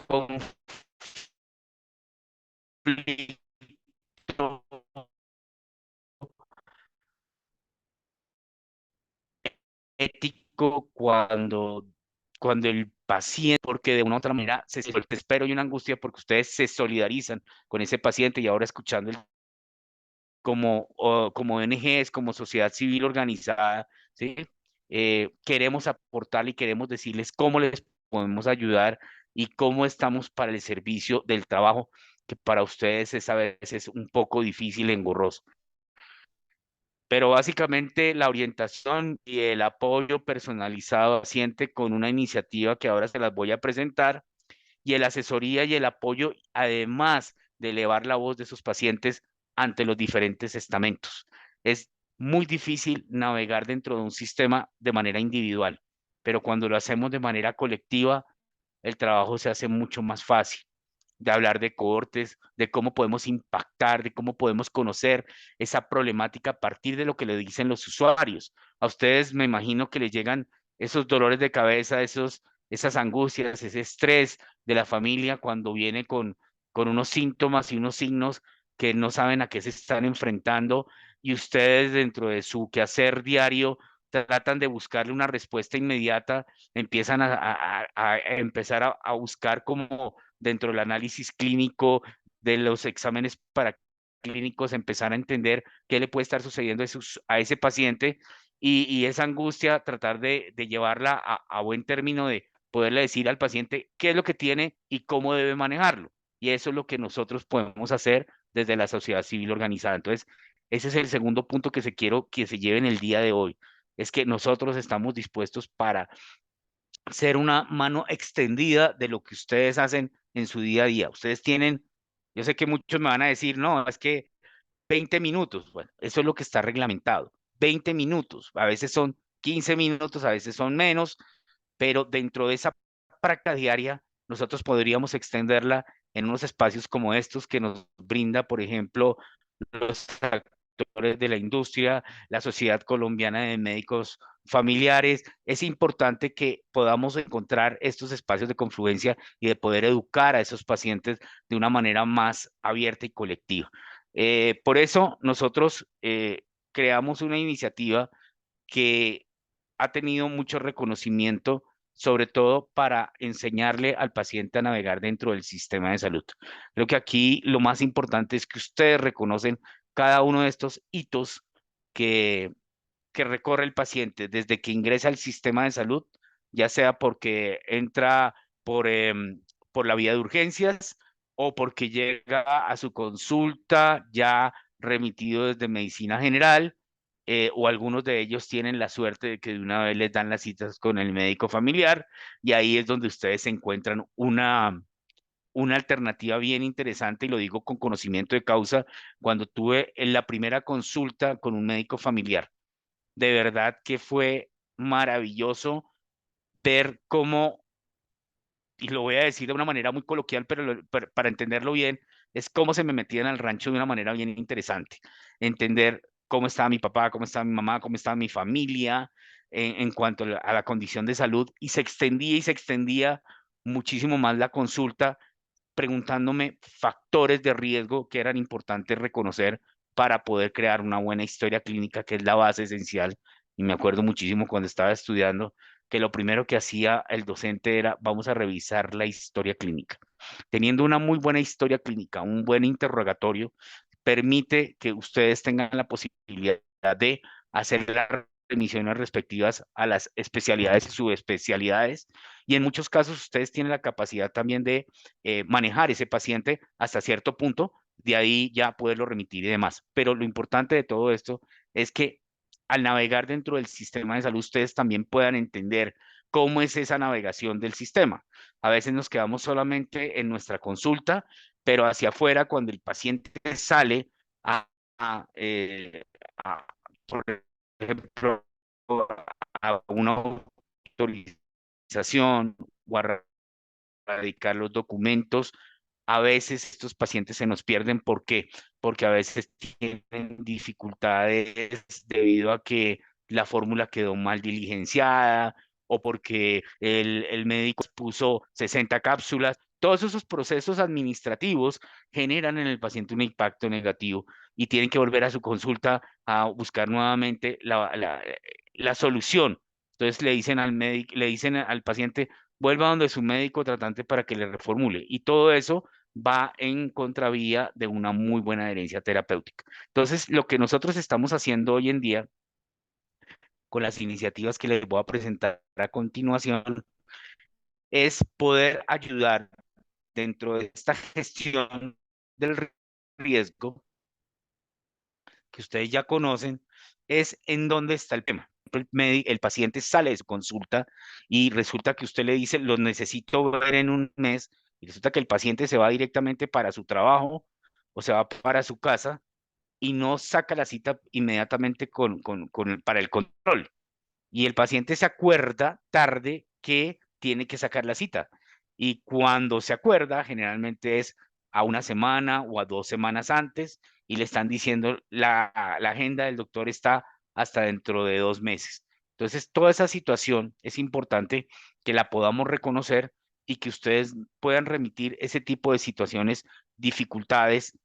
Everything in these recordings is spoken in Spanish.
conflicto ético cuando el paciente, porque de una u otra manera se siente el desespero y una angustia porque ustedes se solidarizan con ese paciente y ahora escuchando como ONGs, como sociedad civil organizada, ¿sí? Queremos aportar y queremos decirles cómo les podemos ayudar y cómo estamos para el servicio del trabajo, que para ustedes es a veces un poco difícil, engorroso. Pero básicamente la orientación y el apoyo personalizado al paciente con una iniciativa que ahora se las voy a presentar y el asesoría y el apoyo, además de elevar la voz de sus pacientes ante los diferentes estamentos. Es muy difícil navegar dentro de un sistema de manera individual, pero cuando lo hacemos de manera colectiva, el trabajo se hace mucho más fácil de hablar de cohortes, de cómo podemos impactar, de cómo podemos conocer esa problemática a partir de lo que le dicen los usuarios. A ustedes me imagino que les llegan esos dolores de cabeza, esas angustias, ese estrés de la familia cuando viene con unos síntomas y unos signos que no saben a qué se están enfrentando y ustedes dentro de su quehacer diario tratan de buscarle una respuesta inmediata, empiezan a empezar a buscar como dentro del análisis clínico, de los exámenes paraclínicos, empezar a entender qué le puede estar sucediendo a ese paciente y esa angustia, tratar de llevarla a buen término, de poderle decir al paciente qué es lo que tiene y cómo debe manejarlo. Y eso es lo que nosotros podemos hacer desde la sociedad civil organizada. Entonces, ese es el segundo punto que quiero que se lleve en el día de hoy. Es que nosotros estamos dispuestos para ser una mano extendida de lo que ustedes hacen en su día a día. Ustedes tienen, yo sé que muchos me van a decir, no, es que 20 minutos, bueno, eso es lo que está reglamentado. 20 minutos, a veces son 15 minutos, a veces son menos, pero dentro de esa práctica diaria, nosotros podríamos extenderla en unos espacios como estos que nos brinda, por ejemplo, los actores de la industria, la Sociedad Colombiana de Médicos Familiares. Es importante que podamos encontrar estos espacios de confluencia y de poder educar a esos pacientes de una manera más abierta y colectiva. Por eso nosotros creamos una iniciativa que ha tenido mucho reconocimiento, sobre todo para enseñarle al paciente a navegar dentro del sistema de salud. Creo que aquí lo más importante es que ustedes reconocen cada uno de estos hitos que, que recorre el paciente desde que ingresa al sistema de salud, ya sea porque entra por la vía de urgencias o porque llega a su consulta ya remitido desde medicina general, o algunos de ellos tienen la suerte de que de una vez les dan las citas con el médico familiar y ahí es donde ustedes encuentran una alternativa bien interesante y lo digo con conocimiento de causa cuando tuve en la primera consulta con un médico familiar. De verdad que fue maravilloso ver cómo, y lo voy a decir de una manera muy coloquial, pero para entenderlo bien, es cómo se me metían al rancho de una manera bien interesante. Entender cómo estaba mi papá, cómo estaba mi mamá, cómo estaba mi familia en cuanto a la condición de salud, y se extendía muchísimo más la consulta preguntándome factores de riesgo que eran importantes reconocer para poder crear una buena historia clínica, que es la base esencial. Y me acuerdo muchísimo cuando estaba estudiando que lo primero que hacía el docente era, vamos a revisar la historia clínica. Teniendo una muy buena historia clínica, un buen interrogatorio, permite que ustedes tengan la posibilidad de hacer las remisiones respectivas a las especialidades y subespecialidades. Y en muchos casos ustedes tienen la capacidad también de manejar ese paciente hasta cierto punto, de ahí ya poderlo remitir y demás. Pero lo importante de todo esto es que al navegar dentro del sistema de salud, ustedes también puedan entender cómo es esa navegación del sistema. A veces nos quedamos solamente en nuestra consulta, pero hacia afuera, cuando el paciente sale a, eh, a, por ejemplo, a una autorización o a radicar los documentos, a veces estos pacientes se nos pierden. ¿Por qué? Porque a veces tienen dificultades debido a que la fórmula quedó mal diligenciada o porque el médico puso 60 cápsulas. Todos esos procesos administrativos generan en el paciente un impacto negativo y tienen que volver a su consulta a buscar nuevamente la solución. Entonces le dicen al médico, le dicen al paciente, vuelva donde su médico tratante para que le reformule. Y todo eso va en contravía de una muy buena adherencia terapéutica. Entonces, lo que nosotros estamos haciendo hoy en día con las iniciativas que les voy a presentar a continuación es poder ayudar dentro de esta gestión del riesgo que ustedes ya conocen, es en dónde está el tema. El paciente sale de su consulta y resulta que usted le dice, lo necesito ver en un mes, y resulta que el paciente se va directamente para su trabajo o se va para su casa y no saca la cita inmediatamente para el control. Y el paciente se acuerda tarde que tiene que sacar la cita. Y cuando se acuerda, generalmente es a una semana o a 2 semanas antes y le están diciendo la agenda del doctor está hasta dentro de 2 meses. Entonces, toda esa situación es importante que la podamos reconocer y que ustedes puedan remitir ese tipo de situaciones, dificultades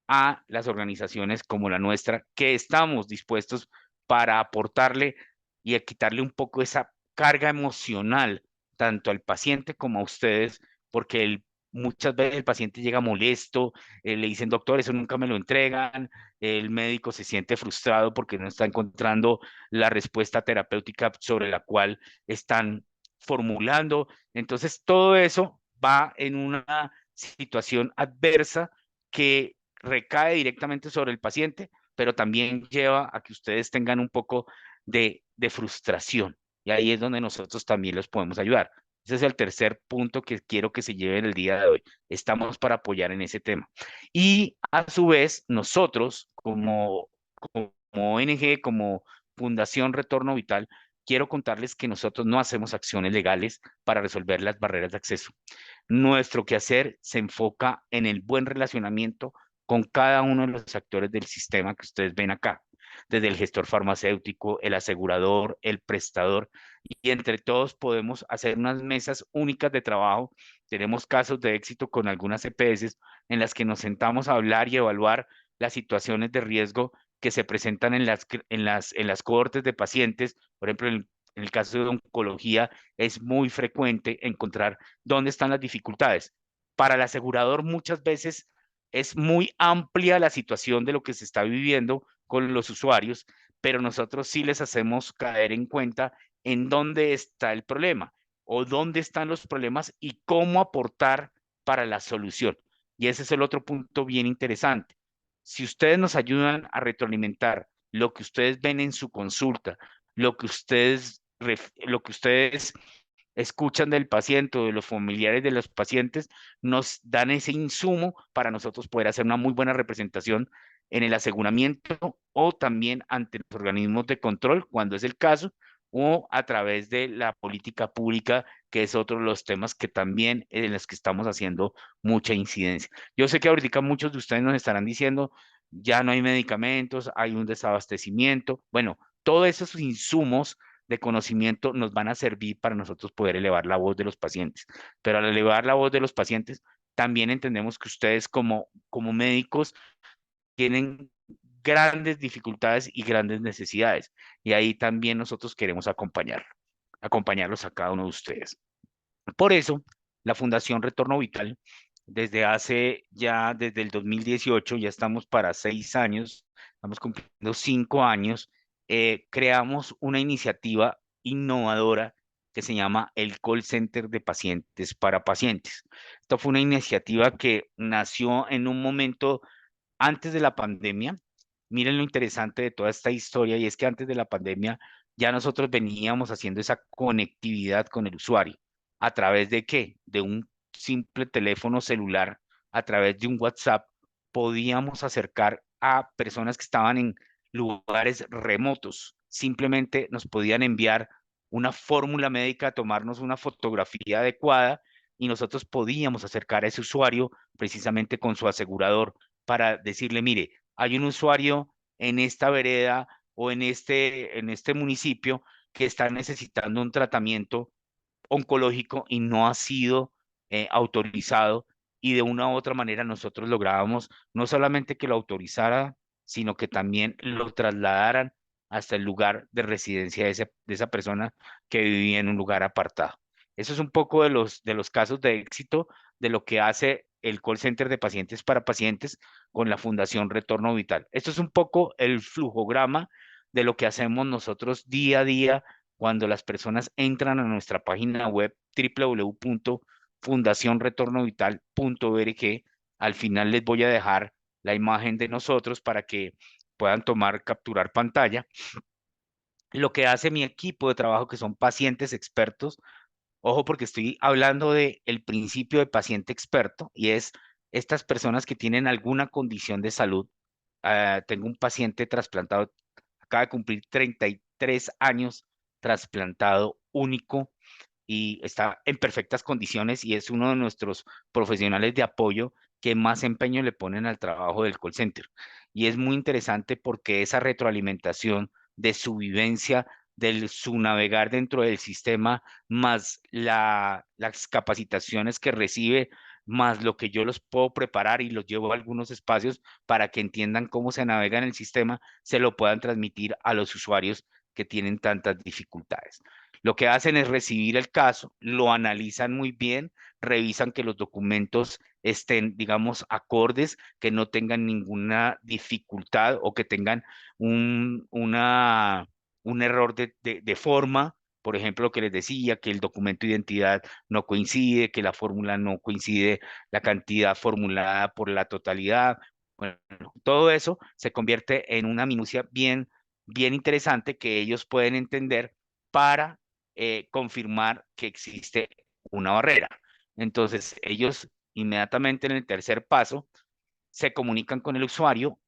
a las organizaciones como la nuestra, que estamos dispuestos para aportarle y a quitarle un poco esa carga emocional, tanto al paciente como a ustedes, porque muchas veces el paciente llega molesto, le dicen, doctor, eso nunca me lo entregan, el médico se siente frustrado porque no está encontrando la respuesta terapéutica sobre la cual están formulando. Entonces, todo eso va en una situación adversa que recae directamente sobre el paciente, pero también lleva a que ustedes tengan un poco de frustración. Y ahí es donde nosotros también los podemos ayudar. Ese es el tercer punto que quiero que se lleven el día de hoy. Estamos para apoyar en ese tema. Y a su vez, nosotros como ONG, como Fundación Retorno Vital, quiero contarles que nosotros no hacemos acciones legales para resolver las barreras de acceso. Nuestro quehacer se enfoca en el buen relacionamiento con cada uno de los actores del sistema que ustedes ven acá, desde el gestor farmacéutico, el asegurador, el prestador, y entre todos podemos hacer unas mesas únicas de trabajo. Tenemos casos de éxito con algunas EPS en las que nos sentamos a hablar y evaluar las situaciones de riesgo que se presentan en las cohortes de pacientes. Por ejemplo, en el caso de oncología es muy frecuente encontrar dónde están las dificultades. Para el asegurador muchas veces es muy amplia la situación de lo que se está viviendo con los usuarios, pero nosotros sí les hacemos caer en cuenta en dónde está el problema o dónde están los problemas y cómo aportar para la solución. Y ese es el otro punto bien interesante. Si ustedes nos ayudan a retroalimentar lo que ustedes ven en su consulta, lo que ustedes escuchan del paciente o de los familiares de los pacientes, nos dan ese insumo para nosotros poder hacer una muy buena representación en el aseguramiento o también ante los organismos de control, cuando es el caso, o a través de la política pública, que es otro de los temas que también en los que estamos haciendo mucha incidencia. Yo sé que ahorita muchos de ustedes nos estarán diciendo, ya no hay medicamentos, hay un desabastecimiento. Bueno, todos esos insumos de conocimiento nos van a servir para nosotros poder elevar la voz de los pacientes. Pero al elevar la voz de los pacientes, también entendemos que ustedes como médicos tienen grandes dificultades y grandes necesidades. Y ahí también nosotros queremos acompañarlos a cada uno de ustedes. Por eso, la Fundación Retorno Vital, desde el 2018, ya estamos para 6 años, estamos cumpliendo 5 años, creamos una iniciativa innovadora que se llama el Call Center de Pacientes para Pacientes. Esta fue una iniciativa que nació en un momento antes de la pandemia. Miren lo interesante de toda esta historia y es que antes de la pandemia ya nosotros veníamos haciendo esa conectividad con el usuario. ¿A través de qué? De un simple teléfono celular, a través de un WhatsApp, podíamos acercar a personas que estaban en lugares remotos. Simplemente nos podían enviar una fórmula médica, tomarnos una fotografía adecuada y nosotros podíamos acercar a ese usuario precisamente con su asegurador para decirle, mire, hay un usuario en esta vereda o en este municipio que está necesitando un tratamiento oncológico y no ha sido autorizado, y de una u otra manera nosotros lográbamos no solamente que lo autorizara, sino que también lo trasladaran hasta el lugar de residencia de esa persona que vivía en un lugar apartado. Eso es un poco de los casos de éxito de lo que hace el call center de pacientes para pacientes con la Fundación Retorno Vital. Esto es un poco el flujograma de lo que hacemos nosotros día a día cuando las personas entran a nuestra página web www.fundacionretornovital.org. Al final les voy a dejar la imagen de nosotros para que puedan capturar pantalla. Lo que hace mi equipo de trabajo, que son pacientes expertos, ojo porque estoy hablando de el principio de paciente experto, y es estas personas que tienen alguna condición de salud. Tengo un paciente trasplantado, acaba de cumplir 33 años, trasplantado único, y está en perfectas condiciones, y es uno de nuestros profesionales de apoyo que más empeño le ponen al trabajo del call center. Y es muy interesante porque esa retroalimentación de su vivencia, de su navegar dentro del sistema, más las capacitaciones que recibe, más lo que yo los puedo preparar y los llevo a algunos espacios para que entiendan cómo se navega en el sistema, se lo puedan transmitir a los usuarios que tienen tantas dificultades. Lo que hacen es recibir el caso, lo analizan muy bien, revisan que los documentos estén, digamos, acordes, que no tengan ninguna dificultad o que tengan un, una, un error de forma. Por ejemplo, lo que les decía, que el documento de identidad no coincide, que la fórmula no coincide, la cantidad formulada por la totalidad. Bueno, todo eso se convierte en una minucia bien interesante que ellos pueden entender para confirmar que existe una barrera. Entonces, ellos inmediatamente en el tercer paso se comunican con el usuario,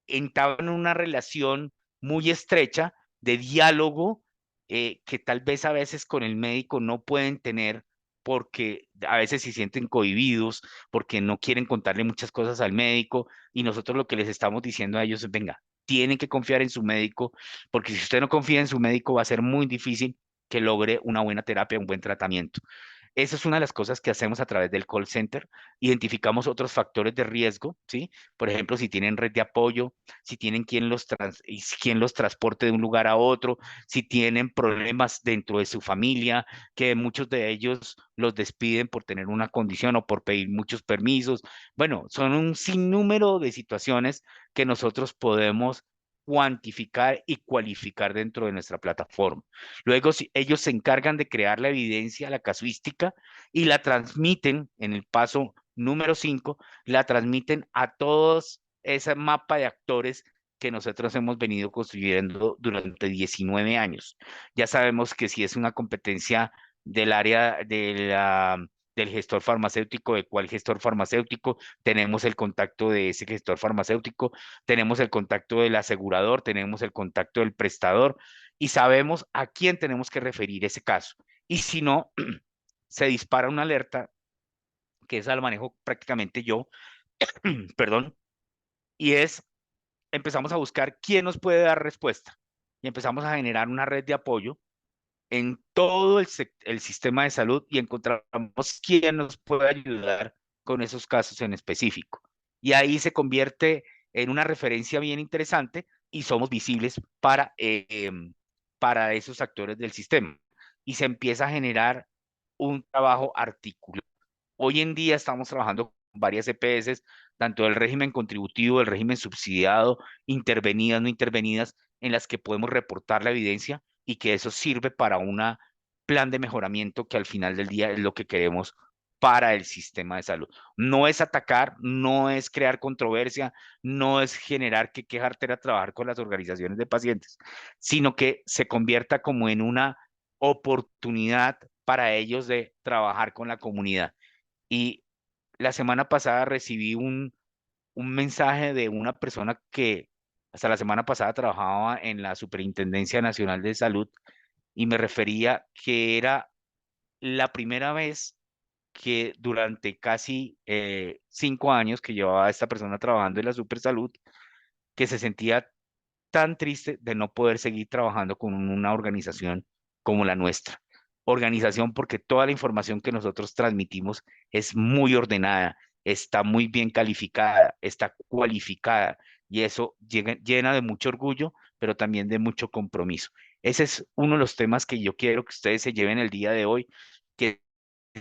entablan una relación muy estrecha de diálogo, que tal vez a veces con el médico no pueden tener porque a veces se sienten cohibidos, porque no quieren contarle muchas cosas al médico, y nosotros lo que les estamos diciendo a ellos es, venga, tienen que confiar en su médico, porque si usted no confía en su médico va a ser muy difícil que logre una buena terapia, un buen tratamiento. Esa es una de las cosas que hacemos a través del call center. Identificamos otros factores de riesgo, ¿sí? Por ejemplo, si tienen red de apoyo, si tienen quien los transporte de un lugar a otro, si tienen problemas dentro de su familia, que muchos de ellos los despiden por tener una condición o por pedir muchos permisos. Bueno, son un sinnúmero de situaciones que nosotros podemos cuantificar y cualificar dentro de nuestra plataforma. Luego, ellos se encargan de crear la evidencia, la casuística, y la transmiten en el paso número 5, la transmiten a todos ese mapa de actores que nosotros hemos venido construyendo durante 19 años. Ya sabemos que si es una competencia del área del gestor farmacéutico, de cuál gestor farmacéutico, tenemos el contacto de ese gestor farmacéutico, tenemos el contacto del asegurador, tenemos el contacto del prestador, y sabemos a quién tenemos que referir ese caso. Y si no, se dispara una alerta, que esa la manejo prácticamente yo, perdón, y empezamos a buscar quién nos puede dar respuesta. Y empezamos a generar una red de apoyo en todo el sistema de salud, y encontramos quién nos puede ayudar con esos casos en específico. Y ahí se convierte en una referencia bien interesante y somos visibles para esos actores del sistema. Y se empieza a generar un trabajo articulado. Hoy en día estamos trabajando con varias EPS, tanto del régimen contributivo, del régimen subsidiado, intervenidas, no intervenidas, en las que podemos reportar la evidencia, y que eso sirve para un plan de mejoramiento que al final del día es lo que queremos para el sistema de salud. No es atacar, no es crear controversia, no es generar que quejarte a trabajar con las organizaciones de pacientes, sino que se convierta como en una oportunidad para ellos de trabajar con la comunidad. Y la semana pasada recibí un mensaje de una persona que hasta la semana pasada trabajaba en la Superintendencia Nacional de Salud, y me refería que era la primera vez que durante casi 5 años que llevaba esta persona trabajando en la Supersalud, que se sentía tan triste de no poder seguir trabajando con una organización como la nuestra. Organización porque toda la información que nosotros transmitimos es muy ordenada, está muy bien calificada, está cualificada y eso llena de mucho orgullo, pero también de mucho compromiso. Ese es uno de los temas que yo quiero que ustedes se lleven el día de hoy, que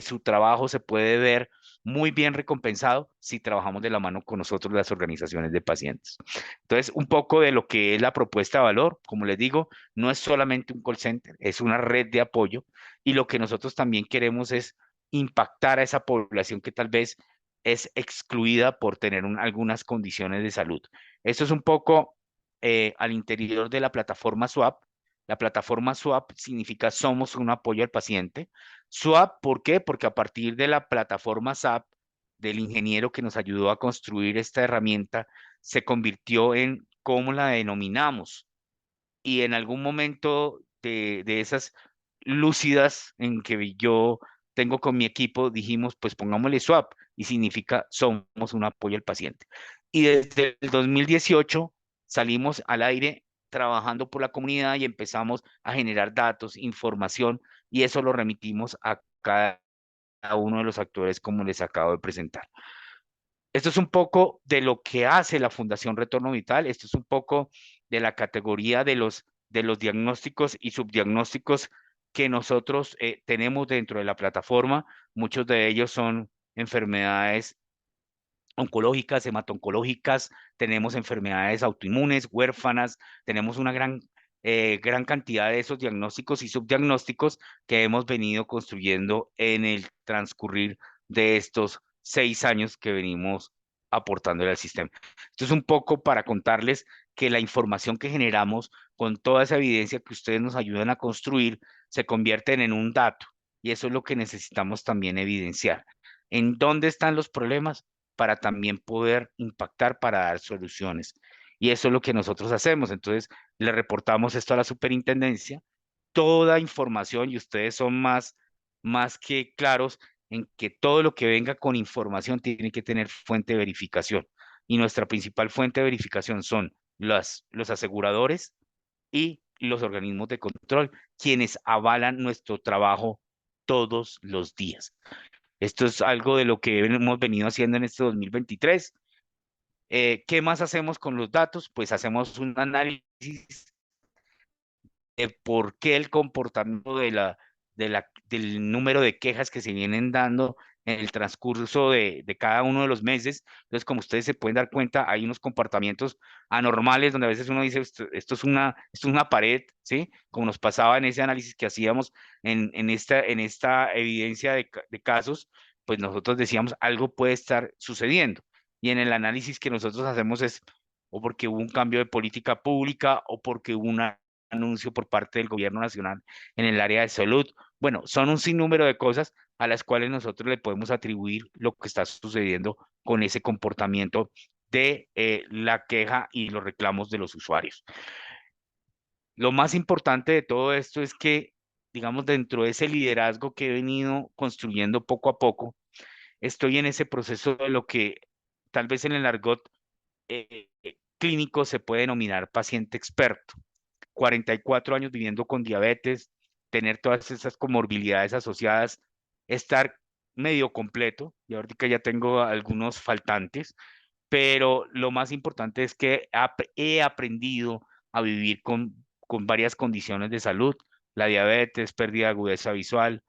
su trabajo se puede ver muy bien recompensado si trabajamos de la mano con nosotros, las organizaciones de pacientes. Entonces, un poco de lo que es la propuesta de valor, como les digo, no es solamente un call center, es una red de apoyo y lo que nosotros también queremos es impactar a esa población que tal vez es excluida por tener algunas condiciones de salud. Esto es un poco al interior de la plataforma SWAP. La plataforma SWAP significa Somos un apoyo al paciente. SWAP, ¿por qué? Porque a partir de la plataforma SAP, del ingeniero que nos ayudó a construir esta herramienta, se convirtió en cómo la denominamos. Y en algún momento de esas lúcidas en que yo tengo con mi equipo, dijimos, pues pongámosle SWAP y significa somos un apoyo al paciente. Y desde el 2018 salimos al aire trabajando por la comunidad y empezamos a generar datos, información, y eso lo remitimos a cada uno de los actores como les acabo de presentar. Esto es un poco de lo que hace la Fundación Retorno Vital. Esto es un poco de la categoría de los diagnósticos y subdiagnósticos que nosotros tenemos dentro de la plataforma. Muchos de ellos son enfermedades oncológicas, hematoncológicas, tenemos enfermedades autoinmunes, huérfanas, tenemos una gran cantidad de esos diagnósticos y subdiagnósticos que hemos venido construyendo en el transcurrir de estos 6 años que venimos aportándole al sistema. Esto es un poco para contarles que la información que generamos con toda esa evidencia que ustedes nos ayudan a construir se convierten en un dato y eso es lo que necesitamos también evidenciar. ¿En dónde están los problemas? Para también poder impactar para dar soluciones. Y eso es lo que nosotros hacemos. Entonces, le reportamos esto a la superintendencia, toda información, y ustedes son más que claros en que todo lo que venga con información tiene que tener fuente de verificación. Y nuestra principal fuente de verificación son los aseguradores y los organismos de control, quienes avalan nuestro trabajo todos los días. Esto es algo de lo que hemos venido haciendo en este 2023. ¿Qué más hacemos con los datos? Pues hacemos un análisis de por qué el comportamiento del número de quejas que se vienen dando en el transcurso de cada uno de los meses. Entonces, como ustedes se pueden dar cuenta, hay unos comportamientos anormales donde a veces uno dice, esto es una pared, ¿sí? Como nos pasaba en ese análisis que hacíamos en esta evidencia de casos, pues nosotros decíamos, algo puede estar sucediendo. Y en el análisis que nosotros hacemos es o porque hubo un cambio de política pública o porque hubo una anuncio por parte del gobierno nacional en el área de salud. Bueno, son un sinnúmero de cosas a las cuales nosotros le podemos atribuir lo que está sucediendo con ese comportamiento de la queja y los reclamos de los usuarios. Lo más importante de todo esto es que, digamos, dentro de ese liderazgo que he venido construyendo poco a poco, estoy en ese proceso de lo que tal vez en el argot clínico se puede denominar paciente experto. 44 años viviendo con diabetes, tener todas esas comorbilidades asociadas, estar medio completo, y ahorita ya tengo algunos faltantes, pero lo más importante es que he aprendido a vivir con varias condiciones de salud, la diabetes, pérdida de agudeza visual,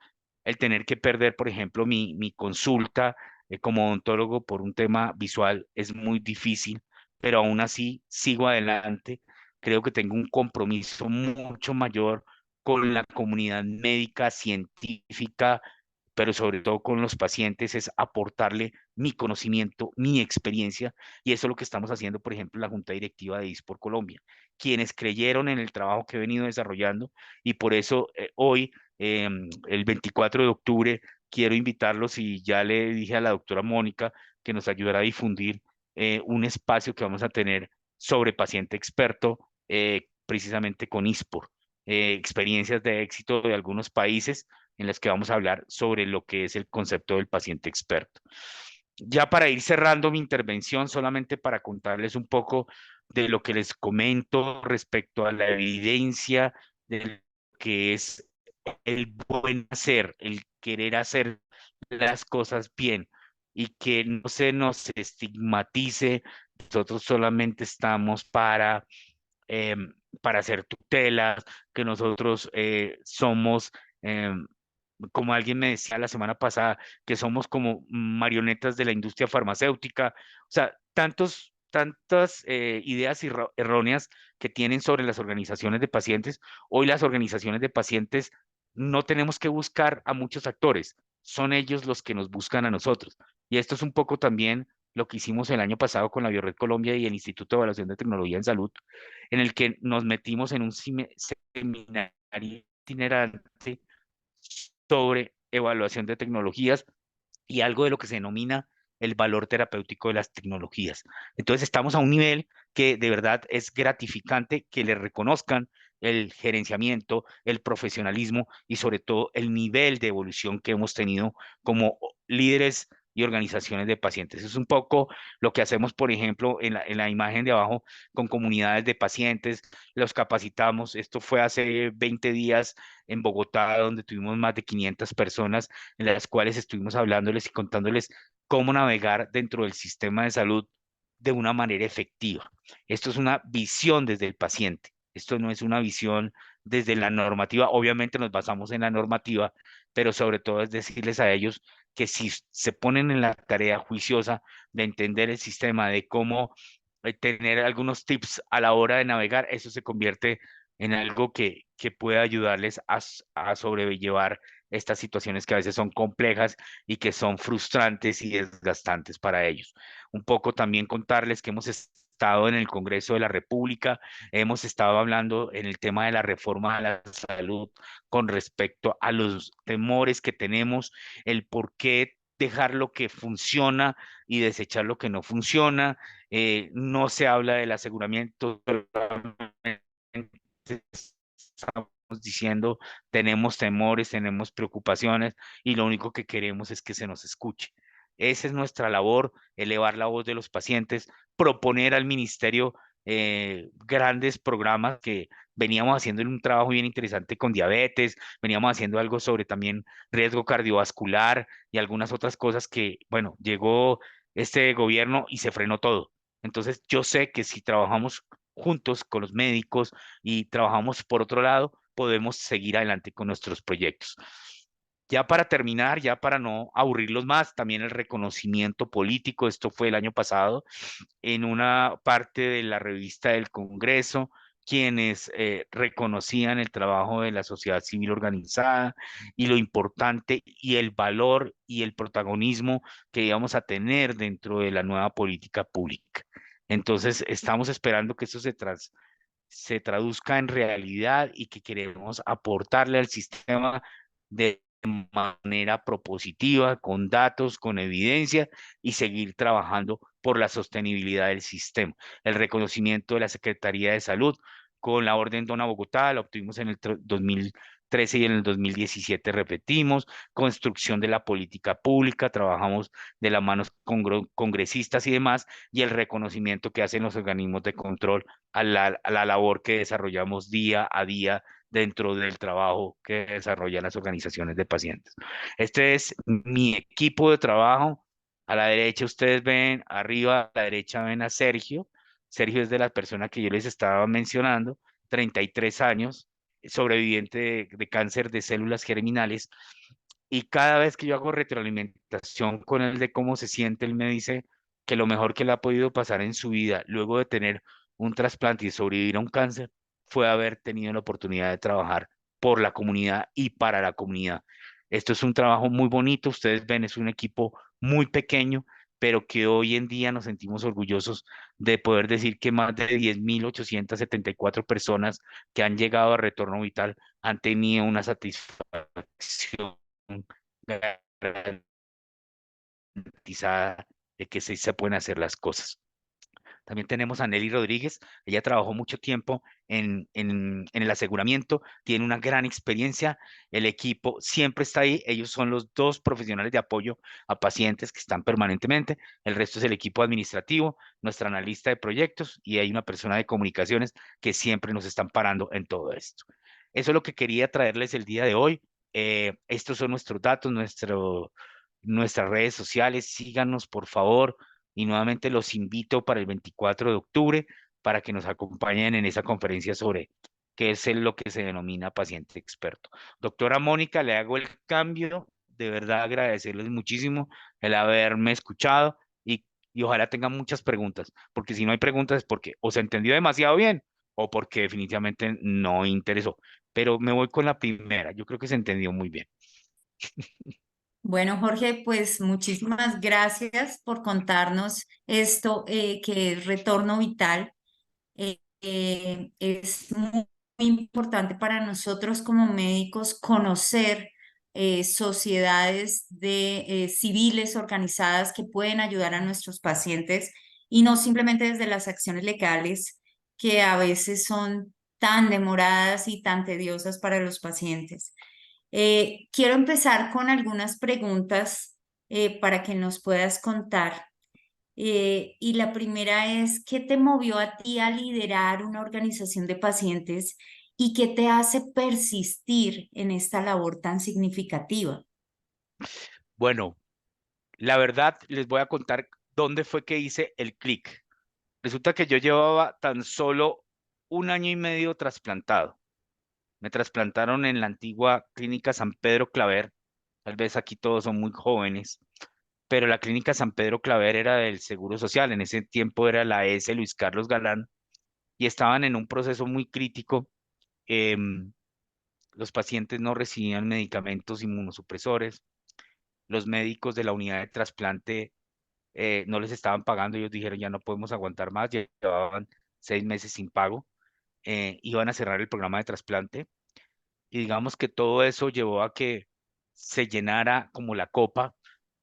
el tener que perder, por ejemplo, mi consulta como odontólogo por un tema visual es muy difícil, pero aún así sigo adelante. Creo que tengo un compromiso mucho mayor con la comunidad médica, científica, pero sobre todo con los pacientes, es aportarle mi conocimiento, mi experiencia, y eso es lo que estamos haciendo, por ejemplo, en la Junta Directiva de ISPOR Colombia, quienes creyeron en el trabajo que he venido desarrollando, y por eso hoy, el 24 de octubre, quiero invitarlos, y ya le dije a la doctora Mónica que nos ayudará a difundir un espacio que vamos a tener sobre paciente experto, precisamente con ISPOR, experiencias de éxito de algunos países en las que vamos a hablar sobre lo que es el concepto del paciente experto. Ya para ir cerrando mi intervención, solamente para contarles un poco de lo que les comento respecto a la evidencia de lo que es el buen hacer, el querer hacer las cosas bien y que no se nos estigmatice. Nosotros solamente estamos para hacer tutelas, que nosotros somos, em, como alguien me decía la semana pasada, que somos como marionetas de la industria farmacéutica. O sea, tantas ideas erróneas que tienen sobre las organizaciones de pacientes. Hoy las organizaciones de pacientes no tenemos que buscar a muchos actores, son ellos los que nos buscan a nosotros. Y esto es un poco también lo que hicimos el año pasado con la Biored Colombia y el Instituto de Evaluación de Tecnología en Salud, en el que nos metimos en un seminario itinerante sobre evaluación de tecnologías y algo de lo que se denomina el valor terapéutico de las tecnologías. Entonces estamos a un nivel que de verdad es gratificante que le reconozcan el gerenciamiento, el profesionalismo y sobre todo el nivel de evolución que hemos tenido como líderes y organizaciones de pacientes. Es un poco lo que hacemos, por ejemplo, en la imagen de abajo con comunidades de pacientes, los capacitamos. Esto fue hace 20 días en Bogotá, donde tuvimos más de 500 personas en las cuales estuvimos hablándoles y contándoles cómo navegar dentro del sistema de salud de una manera efectiva. Esto es una visión desde el paciente. Esto no es una visión desde la normativa. Obviamente nos basamos en la normativa, pero sobre todo es decirles a ellos que si se ponen en la tarea juiciosa de entender el sistema, de cómo tener algunos tips a la hora de navegar, eso se convierte en algo que puede ayudarles a sobrellevar estas situaciones que a veces son complejas y que son frustrantes y desgastantes para ellos. Un poco también contarles que hemos estado en el Congreso de la República, hemos estado hablando en el tema de la reforma a la salud con respecto a los temores que tenemos, el por qué dejar lo que funciona y desechar lo que no funciona. No se habla del aseguramiento, solamente estamos diciendo tenemos temores, tenemos preocupaciones y lo único que queremos es que se nos escuche. Esa es nuestra labor, elevar la voz de los pacientes, proponer al ministerio grandes programas que veníamos haciendo un trabajo bien interesante con diabetes, veníamos haciendo algo sobre también riesgo cardiovascular y algunas otras cosas que, bueno, llegó este gobierno y se frenó todo. Entonces, yo sé que si trabajamos juntos con los médicos y trabajamos por otro lado, podemos seguir adelante con nuestros proyectos. Ya para terminar, ya para no aburrirlos más, también el reconocimiento político, esto fue el año pasado, en una parte de la revista del Congreso, quienes reconocían el trabajo de la sociedad civil organizada y lo importante y el valor y el protagonismo que íbamos a tener dentro de la nueva política pública. Entonces, estamos esperando que esto se traduzca en realidad y que queremos aportarle al sistema de manera propositiva, con datos, con evidencia y seguir trabajando por la sostenibilidad del sistema. El reconocimiento de la Secretaría de Salud con la Orden Dona Bogotá, la obtuvimos en el 2013 y en el 2017 repetimos, construcción de la política pública, trabajamos de la mano con congresistas y demás, y el reconocimiento que hacen los organismos de control a la labor que desarrollamos día a día dentro del trabajo que desarrollan las organizaciones de pacientes. Este es mi equipo de trabajo. A la derecha ustedes ven, arriba a la derecha ven a Sergio. Sergio es de la persona que yo les estaba mencionando, 33 años, sobreviviente de cáncer de células germinales. Y cada vez que yo hago retroalimentación con él de cómo se siente, él me dice que lo mejor que le ha podido pasar en su vida, luego de tener un trasplante y sobrevivir a un cáncer, fue haber tenido la oportunidad de trabajar por la comunidad y para la comunidad. Esto es un trabajo muy bonito, ustedes ven, es un equipo muy pequeño, pero que hoy en día nos sentimos orgullosos de poder decir que más de 10.874 personas que han llegado a Retorno Vital han tenido una satisfacción garantizada de que sí se pueden hacer las cosas. También tenemos a Nelly Rodríguez. Ella trabajó mucho tiempo en el aseguramiento, tiene una gran experiencia. El equipo siempre está ahí. Ellos son los dos profesionales de apoyo a pacientes que están permanentemente. El resto es el equipo administrativo, nuestra analista de proyectos y hay una persona de comunicaciones que siempre nos están parando en todo esto. Eso es lo que quería traerles el día de hoy. Estos son nuestros datos, nuestras redes sociales. Síganos, por favor. Y nuevamente los invito para el 24 de octubre para que nos acompañen en esa conferencia sobre qué es lo que se denomina paciente experto. Doctora Mónica, le hago el cambio. De verdad agradecerles muchísimo el haberme escuchado y ojalá tengan muchas preguntas, porque si no hay preguntas es porque o se entendió demasiado bien o porque definitivamente no interesó. Pero me voy con la primera. Yo creo que se entendió muy bien. Bueno, Jorge, pues muchísimas gracias por contarnos esto que es retorno vital. Es muy importante para nosotros como médicos conocer sociedades de civiles organizadas que pueden ayudar a nuestros pacientes y no simplemente desde las acciones legales que a veces son tan demoradas y tan tediosas para los pacientes. Quiero empezar con algunas preguntas para que nos puedas contar. Y la primera es, ¿qué te movió a ti a liderar una organización de pacientes y qué te hace persistir en esta labor tan significativa? Bueno, la verdad les voy a contar dónde fue que hice el clic. Resulta que yo llevaba tan solo un año y medio trasplantado. Me trasplantaron en la antigua clínica San Pedro Claver. Tal vez aquí todos son muy jóvenes, pero la clínica San Pedro Claver era del Seguro Social. En ese tiempo era la S. Luis Carlos Galán y estaban en un proceso muy crítico. Em, los pacientes no recibían medicamentos inmunosupresores. Los médicos de la unidad de trasplante no les estaban pagando. Ellos dijeron, ya no podemos aguantar más. Llevaban 6 meses sin pago. Iban a cerrar el programa de trasplante. Y digamos que todo eso llevó a que se llenara como la copa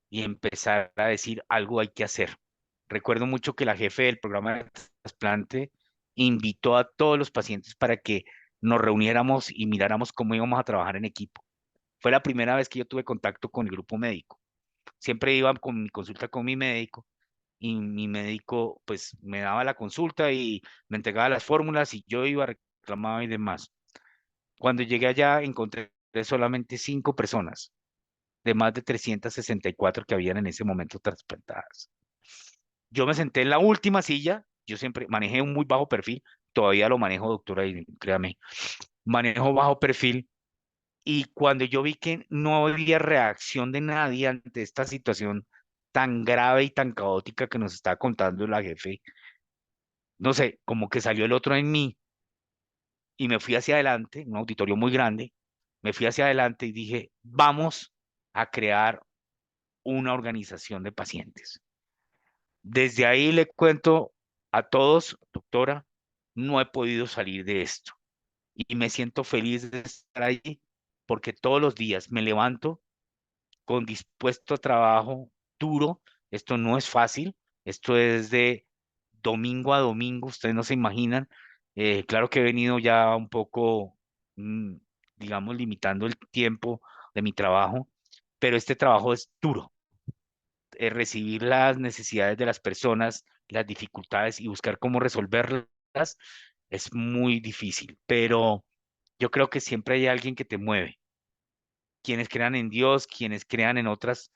y empezar a decir algo hay que hacer. Recuerdo mucho que la jefe del programa de trasplante invitó a todos los pacientes para que nos reuniéramos y miráramos cómo íbamos a trabajar en equipo. Fue la primera vez que yo tuve contacto con el grupo médico. Siempre iba con mi consulta con mi médico y mi médico pues me daba la consulta y me entregaba las fórmulas y yo iba, reclamaba y demás. Cuando llegué allá encontré solamente 5 personas de más de 364 que habían en ese momento trasplantadas. Yo me senté en la última silla, yo siempre manejé un muy bajo perfil, todavía lo manejo, doctora, y créame, manejo bajo perfil, y cuando yo vi que no había reacción de nadie ante esta situación tan grave y tan caótica que nos estaba contando la jefe, no sé, como que salió el otro en mí y me fui hacia adelante, un auditorio muy grande, me fui hacia adelante y dije, vamos a crear una organización de pacientes. Desde ahí le cuento a todos, doctora, no he podido salir de esto y me siento feliz de estar ahí porque todos los días me levanto con dispuesto a trabajo duro. Esto no es fácil, esto es de domingo a domingo, ustedes no se imaginan. Claro que he venido ya un poco, mm, digamos, limitando el tiempo de mi trabajo, pero este trabajo es duro. Recibir las necesidades de las personas, las dificultades y buscar cómo resolverlas es muy difícil, pero yo creo que siempre hay alguien que te mueve, quienes crean en Dios, quienes crean en otras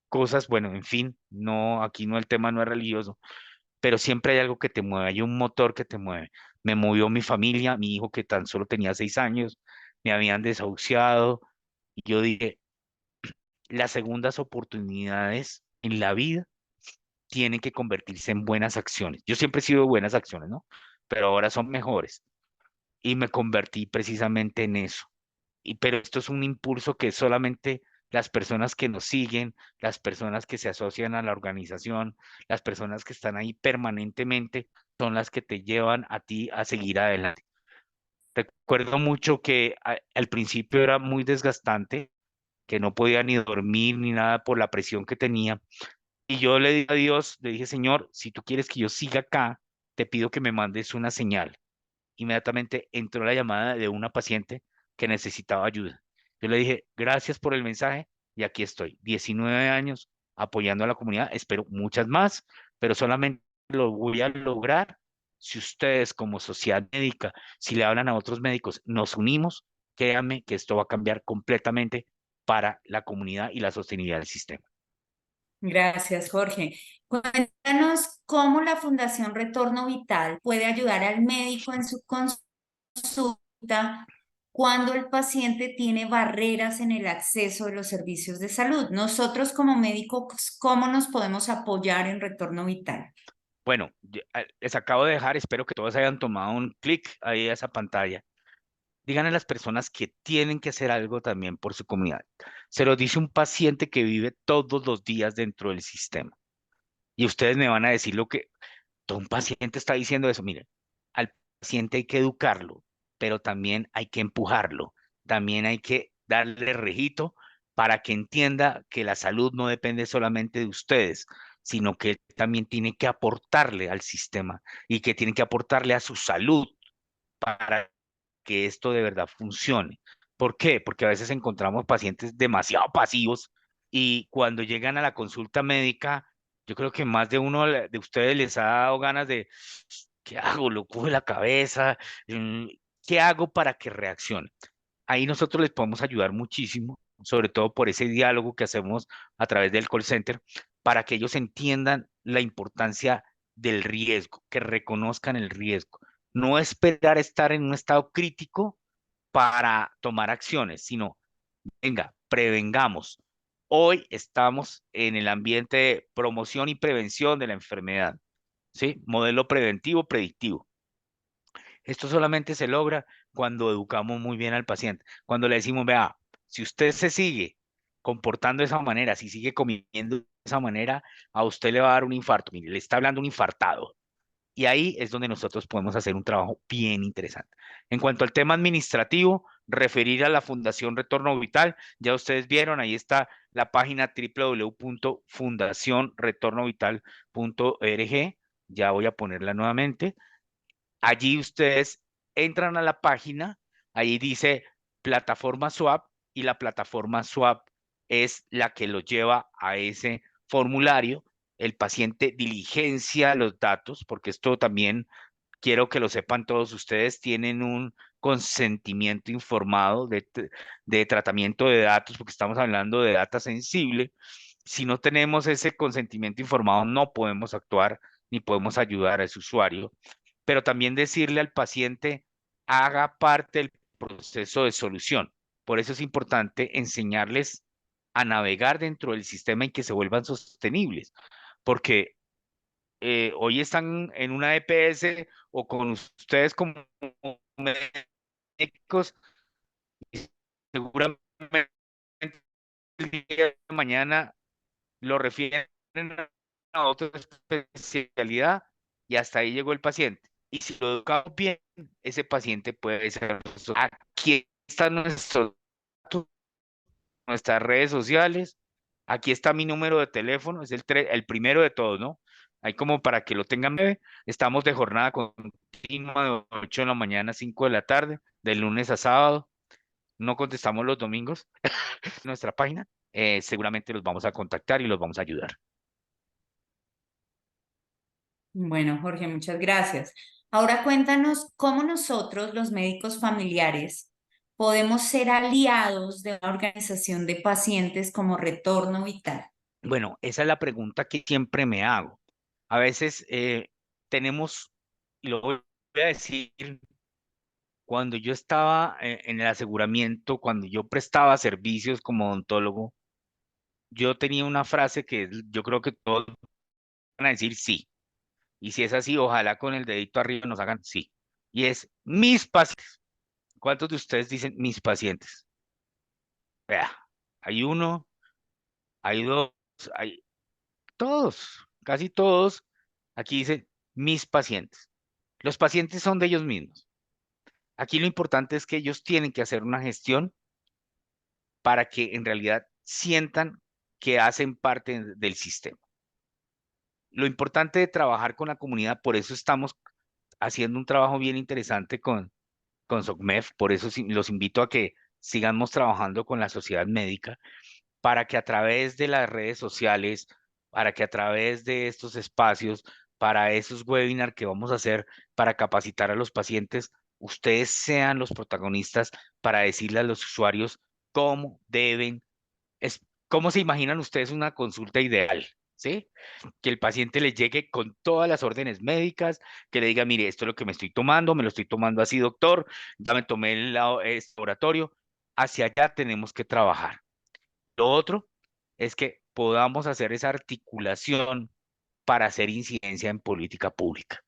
cosas, bueno, en fin, no, aquí no el tema no es religioso, pero siempre hay algo que te mueve, hay un motor que te mueve. Me movió mi familia, mi hijo que tan solo tenía 6 años, me habían desahuciado y yo dije, las segundas oportunidades en la vida tienen que convertirse en buenas acciones. Yo siempre he sido de buenas acciones, ¿no? Pero ahora son mejores. Y me convertí precisamente en eso. Pero esto es un impulso que solamente las personas que nos siguen, las personas que se asocian a la organización, las personas que están ahí permanentemente, son las que te llevan a ti a seguir adelante. Recuerdo mucho que al principio era muy desgastante, que no podía ni dormir ni nada por la presión que tenía, Y yo le dije a Dios, le dije, Señor, si tú quieres que yo siga acá, te pido que me mandes una señal. Inmediatamente entró la llamada de una paciente que necesitaba ayuda. Yo le dije, gracias por el mensaje y aquí estoy, 19 años apoyando a la comunidad, espero muchas más, pero solamente lo voy a lograr si ustedes como sociedad médica, si le hablan a otros médicos, nos unimos, créanme que esto va a cambiar completamente para la comunidad y la sostenibilidad del sistema. Gracias, Jorge. Cuéntanos cómo la Fundación Retorno Vital puede ayudar al médico en su consulta cuando el paciente tiene barreras en el acceso de los servicios de salud. Nosotros como médicos, ¿cómo nos podemos apoyar en Retorno Vital? Bueno, les acabo de dejar, espero que todos hayan tomado un clic ahí a esa pantalla. Digan a las personas que tienen que hacer algo también por su comunidad. Se lo dice un paciente que vive todos los días dentro del sistema. Y ustedes me van a decir lo que todo un paciente está diciendo eso. Miren, al paciente hay que educarlo, pero también hay que empujarlo. También hay que darle rejito para que entienda que la salud no depende solamente de ustedes, sino que él también tiene que aportarle al sistema y que tiene que aportarle a su salud para que esto de verdad funcione. ¿Por qué? Porque a veces encontramos pacientes demasiado pasivos y cuando llegan a la consulta médica, yo creo que más de uno de ustedes les ha dado ganas de, ¿qué hago? Lo cojo de la cabeza, ¿qué hago para que reaccione? Ahí nosotros les podemos ayudar muchísimo, sobre todo por ese diálogo que hacemos a través del call center, para que ellos entiendan la importancia del riesgo, que reconozcan el riesgo. No esperar estar en un estado crítico para tomar acciones, sino, venga, prevengamos. Hoy estamos en el ambiente de promoción y prevención de la enfermedad, ¿sí? Modelo preventivo, predictivo. Esto solamente se logra cuando educamos muy bien al paciente, cuando le decimos, vea, si usted se sigue comportando de esa manera, si sigue comiendo de esa manera, a usted le va a dar un infarto. Mire, le está hablando un infartado. Y ahí es donde nosotros podemos hacer un trabajo bien interesante. En cuanto al tema administrativo, referir a la Fundación Retorno Vital, ya ustedes vieron, ahí está la página www.fundacionretornovital.org. Ya voy a ponerla nuevamente. Allí ustedes entran a la página, ahí dice plataforma Swap y la plataforma Swap es la que lo lleva a ese formulario. El paciente diligencia los datos, porque esto también quiero que lo sepan todos ustedes, tienen un consentimiento informado de tratamiento de datos, porque estamos hablando de data sensible. Si no tenemos ese consentimiento informado, no podemos actuar ni podemos ayudar a ese usuario, pero también decirle al paciente, haga parte del proceso de solución. Por eso es importante enseñarles a navegar dentro del sistema y que se vuelvan sostenibles, porque hoy están en una EPS o con ustedes como médicos, y seguramente el día de mañana lo refieren a otra especialidad y hasta ahí llegó el paciente. Y si lo educamos bien, ese paciente puede ser. Aquí están nuestras redes sociales. Aquí está mi número de teléfono, es el primero de todos, ¿no? Ahí como para que lo tengan breve. Estamos de jornada continua de 8 de la mañana a 5 de la tarde, de lunes a sábado. No contestamos los domingos. Nuestra página. Seguramente los vamos a contactar y los vamos a ayudar. Bueno, Jorge, muchas gracias. Ahora cuéntanos cómo nosotros, los médicos familiares, podemos ser aliados de una organización de pacientes como Retorno Vital. Bueno, esa es la pregunta que siempre me hago. A veces tenemos, y lo voy a decir, cuando yo estaba en el aseguramiento, cuando yo prestaba servicios como odontólogo, yo tenía una frase que yo creo que todos van a decir sí. Y si es así, ojalá con el dedito arriba nos hagan sí. Y es mis pacientes. ¿Cuántos de ustedes dicen mis pacientes? Vea, hay uno, hay dos, hay todos, casi todos. Aquí dicen mis pacientes. Los pacientes son de ellos mismos. Aquí lo importante es que ellos tienen que hacer una gestión para que en realidad sientan que hacen parte del sistema. lo importante de trabajar con la comunidad, por eso estamos haciendo un trabajo bien interesante con SOCMEF, por eso los invito a que sigamos trabajando con la sociedad médica, para que a través de las redes sociales, para que a través de estos espacios, para esos webinars que vamos a hacer para capacitar a los pacientes, ustedes sean los protagonistas para decirle a los usuarios cómo deben, cómo se imaginan ustedes una consulta ideal, ¿sí? Que el paciente le llegue con todas las órdenes médicas, que le diga, mire, esto es lo que me estoy tomando, me lo estoy tomando así, doctor, ya me tomé el laboratorio, hacia allá tenemos que trabajar. Lo otro es que podamos hacer esa articulación para hacer incidencia en política pública.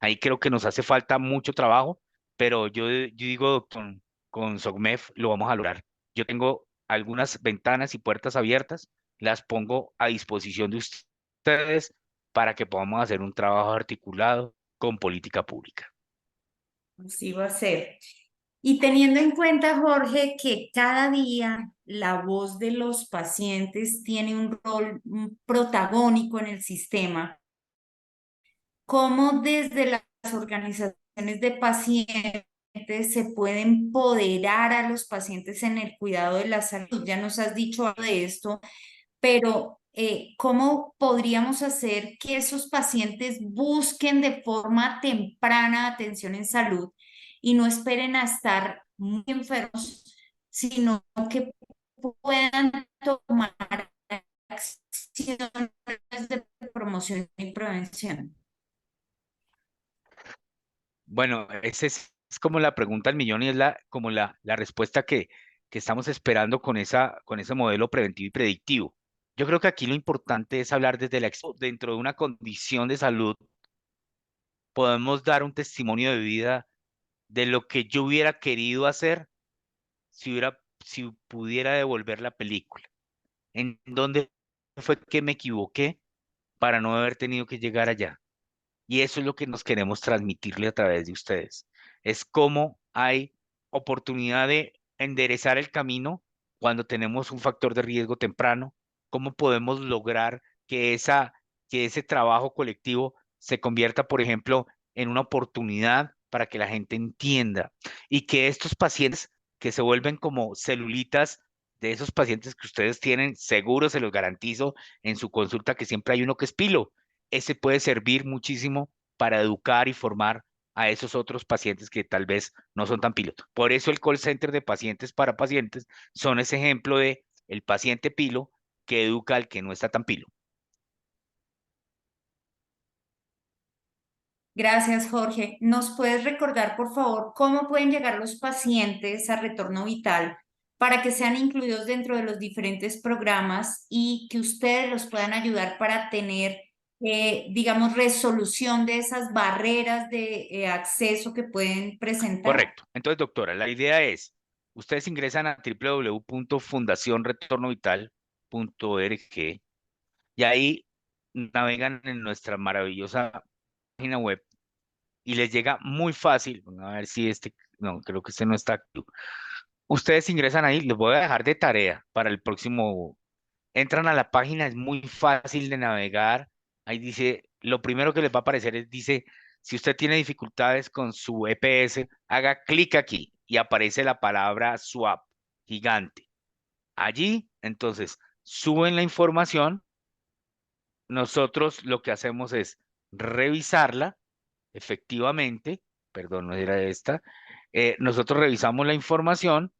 Ahí creo que nos hace falta mucho trabajo, pero yo digo, con SOCMEF lo vamos a lograr. Yo tengo algunas ventanas y puertas abiertas, las pongo a disposición de ustedes para que podamos hacer un trabajo articulado con política pública. Así va a ser. Y teniendo en cuenta, Jorge, que cada día la voz de los pacientes tiene un rol protagónico en el sistema, ¿cómo desde las organizaciones de pacientes se puede empoderar a los pacientes en el cuidado de la salud? Ya nos has dicho algo de esto, pero ¿cómo podríamos hacer que esos pacientes busquen de forma temprana atención en salud y no esperen a estar muy enfermos, sino que puedan tomar acciones de promoción y prevención? Bueno, esa es como la pregunta del millón y es como la respuesta que estamos esperando con ese modelo preventivo y predictivo. Yo creo que aquí lo importante es hablar desde dentro de una condición de salud, podemos dar un testimonio de vida de lo que yo hubiera querido hacer si pudiera devolver la película. ¿En dónde fue que me equivoqué para no haber tenido que llegar allá? Y eso es lo que nos queremos transmitirle a través de ustedes. Es cómo hay oportunidad de enderezar el camino cuando tenemos un factor de riesgo temprano, cómo podemos lograr que ese trabajo colectivo se convierta, por ejemplo, en una oportunidad para que la gente entienda y que estos pacientes que se vuelven como celulitas de esos pacientes que ustedes tienen, seguro se los garantizo en su consulta que siempre hay uno que es pilo, ese puede servir muchísimo para educar y formar a esos otros pacientes que tal vez no son tan pilo. Por eso el call center de pacientes para pacientes son ese ejemplo de el paciente pilo que educa al que no está tan pilo. Gracias, Jorge. ¿Nos puedes recordar, por favor, cómo pueden llegar los pacientes a Retorno Vital para que sean incluidos dentro de los diferentes programas y que ustedes los puedan ayudar para tener, digamos, resolución de esas barreras de acceso que pueden presentar? Correcto. Entonces, doctora, la idea es, ustedes ingresan a www.fundacionretornovital.org y ahí navegan en nuestra maravillosa página web y les llega muy fácil. Bueno, a ver si no, creo que este no está activo. Ustedes ingresan ahí, les voy a dejar de tarea para el próximo. Entran a la página, es muy fácil de navegar. Ahí dice, lo primero que les va a aparecer dice, si usted tiene dificultades con su EPS, haga clic aquí y aparece la palabra swap, gigante. Allí, entonces, suben la información. Nosotros lo que hacemos es revisarla, efectivamente, perdón, no era esta. Nosotros revisamos la información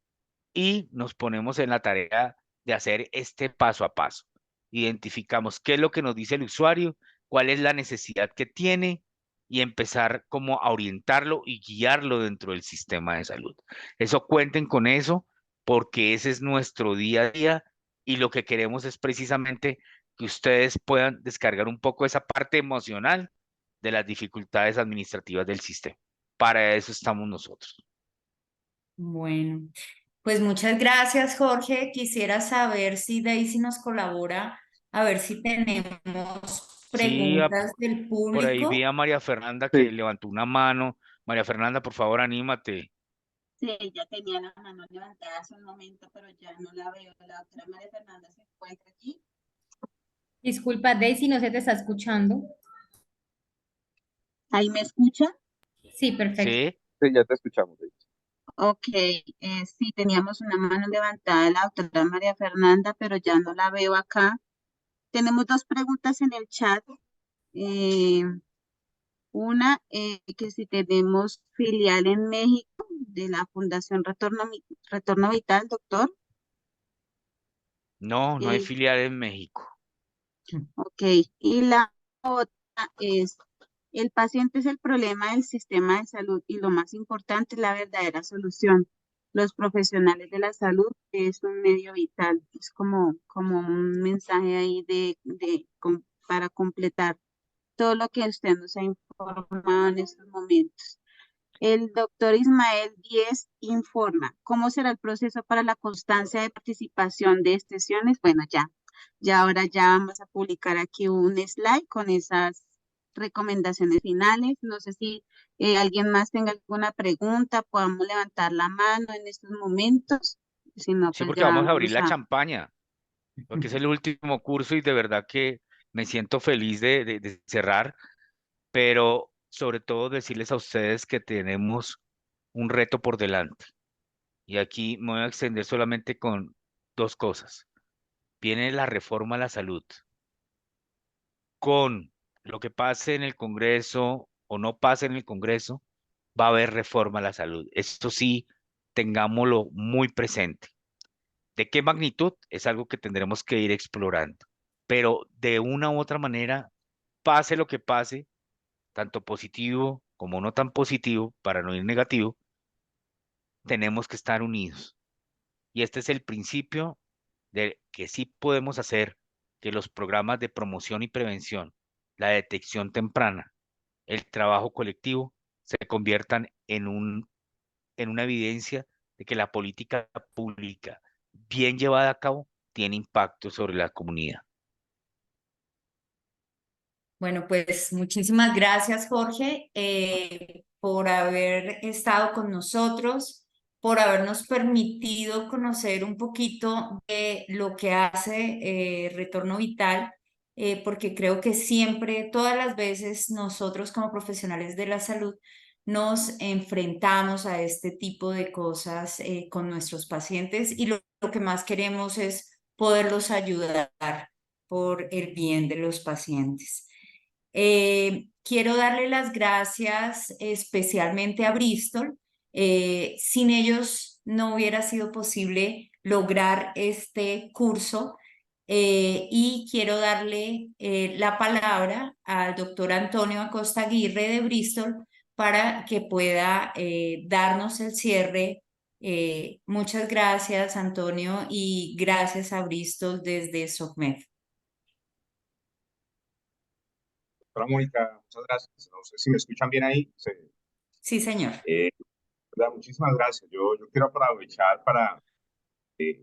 y nos ponemos en la tarea de hacer este paso a paso. Identificamos qué es lo que nos dice el usuario, cuál es la necesidad que tiene y empezar como a orientarlo y guiarlo dentro del sistema de salud. Eso cuenten con eso porque ese es nuestro día a día y lo que queremos es precisamente que ustedes puedan descargar un poco esa parte emocional de las dificultades administrativas del sistema. Para eso estamos nosotros. Bueno, pues muchas gracias, Jorge. Quisiera saber si Daisy nos colabora, a ver si tenemos Sí, preguntas del por ahí vi público. a María Fernanda Sí, que levantó una mano. María Fernanda, por favor, anímate. sí, ella tenía la mano levantada hace un momento, pero ya no la veo. La otra María Fernanda se encuentra aquí. Disculpa, Daisy, no se te está escuchando. ¿Ahí me escucha? Sí, perfecto. ¿Sí? Sí, ya te escuchamos. Ok, sí, teníamos una mano levantada de la doctora María Fernanda, pero ya no la veo acá. Tenemos dos preguntas en el chat. Eh, una, que si tenemos filial en México de la Fundación Retorno Vital, doctor. No, no hay Eh, filial en México. ok, y la otra es, el paciente es el problema del sistema de salud y lo más importante es la verdadera solución. Los profesionales de la salud es un medio vital, es como un mensaje ahí para completar todo lo que usted nos ha informado en estos momentos. El doctor Ismael Díez informa, ¿cómo será el proceso para la constancia de participación de sesiones? Bueno, ya ahora ya vamos a publicar aquí un slide con esas recomendaciones finales. No sé si alguien más tenga alguna pregunta, podamos levantar la mano en estos momentos. Si no, Sí, pues porque ya vamos a abrir vamos la a... champaña, porque es el último curso y de verdad que me siento feliz de cerrar, pero sobre todo decirles a ustedes que tenemos un reto por delante. Y aquí me voy a extender solamente con dos cosas. Viene la reforma a la salud. Con lo que pase en el Congreso o no pase en el Congreso, va a haber reforma a la salud. Esto sí, tengámoslo muy presente. ¿De qué magnitud? Es algo que tendremos que ir explorando. Pero de una u otra manera, pase lo que pase, tanto positivo como no tan positivo, para no ir negativo, tenemos que estar unidos. Y este es el principio de que sí podemos hacer que los programas de promoción y prevención, la detección temprana, el trabajo colectivo, se conviertan en una evidencia de que la política pública bien llevada a cabo tiene impacto sobre la comunidad. Bueno, pues muchísimas gracias, Jorge, por haber estado con nosotros, por habernos permitido conocer un poquito de lo que hace Retorno Vital, porque creo que siempre, todas las veces, nosotros como profesionales de la salud nos enfrentamos a este tipo de cosas con nuestros pacientes y lo que más queremos es poderlos ayudar por el bien de los pacientes. Quiero darle las gracias especialmente a Bristol. Sin ellos no hubiera sido posible lograr este curso. Y quiero darle la palabra al doctor Antonio Acosta Aguirre de Bristol para que pueda darnos el cierre. Muchas gracias, Antonio, y gracias a Bristol desde SOCMED. Hola, Mónica, muchas gracias. No sé si me escuchan bien ahí. Sí. Sí, señor. ¿Verdad? Muchísimas gracias. Yo quiero aprovechar para,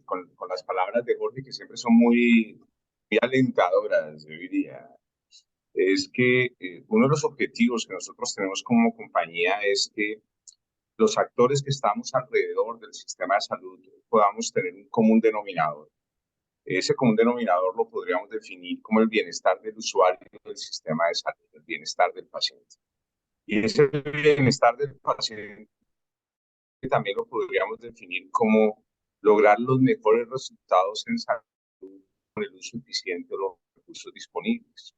con las palabras de Jorge, que siempre son muy alentadoras, yo diría, es que uno de los objetivos que nosotros tenemos como compañía es que los actores que estamos alrededor del sistema de salud podamos tener un común denominador. Ese común denominador lo podríamos definir como el bienestar del usuario del sistema de salud, el bienestar del paciente. Y ese bienestar del paciente también lo podríamos definir como lograr los mejores resultados en salud con el uso eficiente de los recursos disponibles.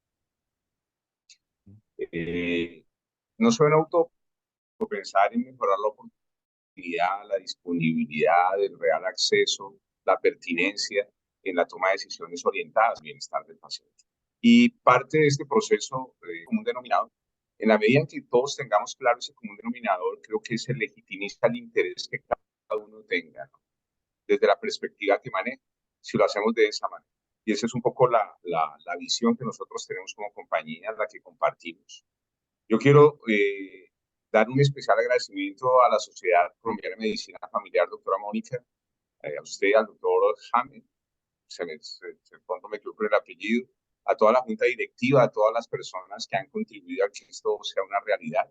No suena utópico pensar en mejorar la oportunidad, la disponibilidad, el real acceso, la pertinencia en la toma de decisiones orientadas al bienestar del paciente. Y parte de este proceso común denominador, en la medida en que todos tengamos claro ese común denominador, creo que se legitimiza el interés que cada uno tenga, ¿no? Desde la perspectiva que maneja, si lo hacemos de esa manera. Y esa es un poco la visión que nosotros tenemos como compañía, la que compartimos. Yo quiero dar un especial agradecimiento a la Sociedad Colombiana de Medicina Familiar, doctora Mónica, a usted, al doctor James, pronto me quedo con el apellido, a toda la junta directiva, a todas las personas que han contribuido a que esto sea una realidad.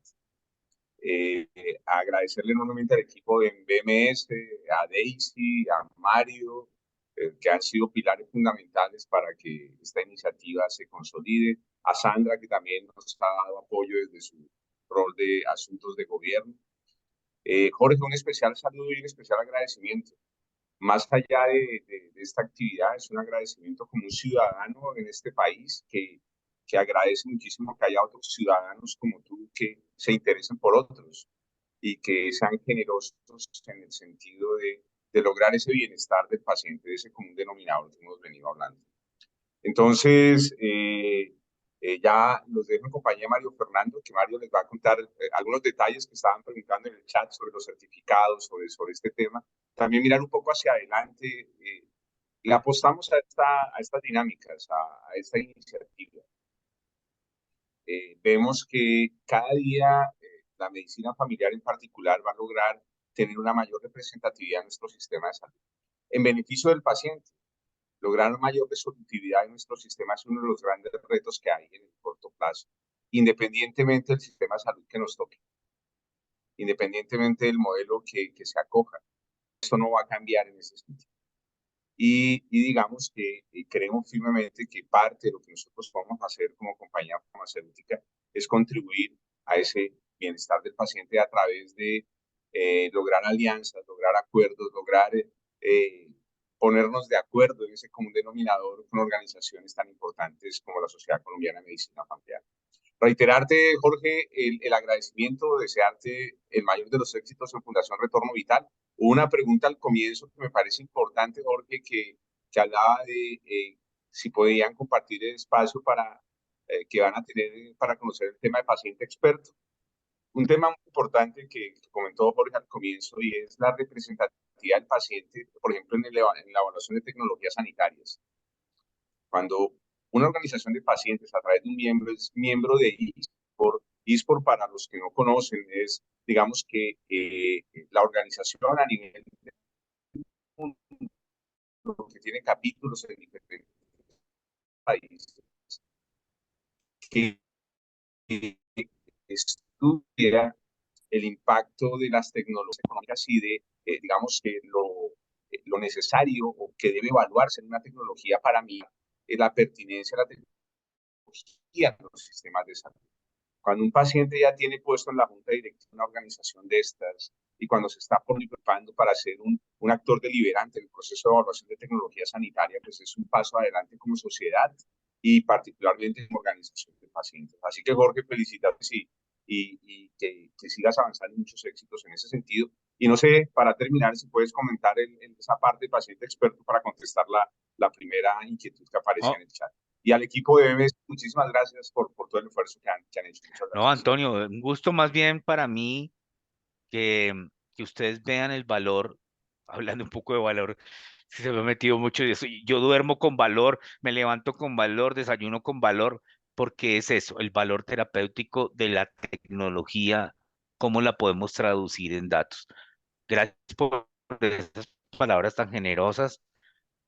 Agradecerle enormemente al equipo de BMS, a Daisy, a Mario, que han sido pilares fundamentales para que esta iniciativa se consolide, a Sandra, que también nos ha dado apoyo desde su rol de asuntos de gobierno. Jorge, un especial saludo y un especial agradecimiento. Más allá de esta actividad, es un agradecimiento como un ciudadano en este país que agradece muchísimo que haya otros ciudadanos como tú que se interesen por otros y que sean generosos en el sentido de lograr ese bienestar del paciente, ese común denominador que hemos venido hablando. Entonces, ya los dejo en compañía de Mario Fernando, que Mario les va a contar algunos detalles que estaban preguntando en el chat sobre los certificados, sobre este tema. También mirar un poco hacia adelante. Le apostamos a estas dinámicas, a esta iniciativa. Vemos que cada día la medicina familiar en particular va a lograr tener una mayor representatividad en nuestro sistema de salud, en beneficio del paciente. Lograr mayor resolutividad en nuestro sistema es uno de los grandes retos que hay en el corto plazo, independientemente del sistema de salud que nos toque, independientemente del modelo que se acoja. Esto no va a cambiar en ese sentido. Y digamos que creemos firmemente que parte de lo que nosotros podemos hacer como compañía farmacéutica es contribuir a ese bienestar del paciente a través de lograr alianzas, lograr acuerdos, lograr ponernos de acuerdo en ese común denominador con organizaciones tan importantes como la Sociedad Colombiana de Medicina Familiar. Reiterarte, Jorge, el agradecimiento, desearte el mayor de los éxitos en Fundación Retorno Vital. Hubo una pregunta al comienzo que me parece importante, Jorge, que hablaba de si podían compartir el espacio para que van a tener para conocer el tema de paciente experto. Un tema muy importante que comentó Jorge al comienzo y es la representatividad del paciente, por ejemplo, en la evaluación de tecnologías sanitarias. Cuando una organización de pacientes a través de un miembro es miembro de ISPOR. ISPOR, para los que no conocen, es, digamos que la organización a nivel de mundo que tiene capítulos en diferentes países que estudia el impacto de las tecnologías económicas y de, digamos, que lo necesario o que debe evaluarse en una tecnología para mí es la pertinencia de la tecnología en los sistemas de salud. Cuando un paciente ya tiene puesto en la junta directiva una organización de estas y cuando se está preparando para ser un actor deliberante en el proceso de evaluación de tecnología sanitaria, pues es un paso adelante como sociedad y particularmente como organización de pacientes. Así que, Jorge, felicidades y que sigas avanzando en muchos éxitos en ese sentido. Y no sé, para terminar, si puedes comentar en esa parte de paciente experto para contestar la primera inquietud que aparecía en el chat. Y al equipo de BMS, muchísimas gracias por todo el esfuerzo que han hecho. Muchas gracias. No, Antonio, un gusto más bien para mí que ustedes vean el valor, hablando un poco de valor, se me ha metido mucho de eso. Yo duermo con valor, me levanto con valor, desayuno con valor, porque es eso, el valor terapéutico de la tecnología, cómo la podemos traducir en datos. Gracias por esas palabras tan generosas.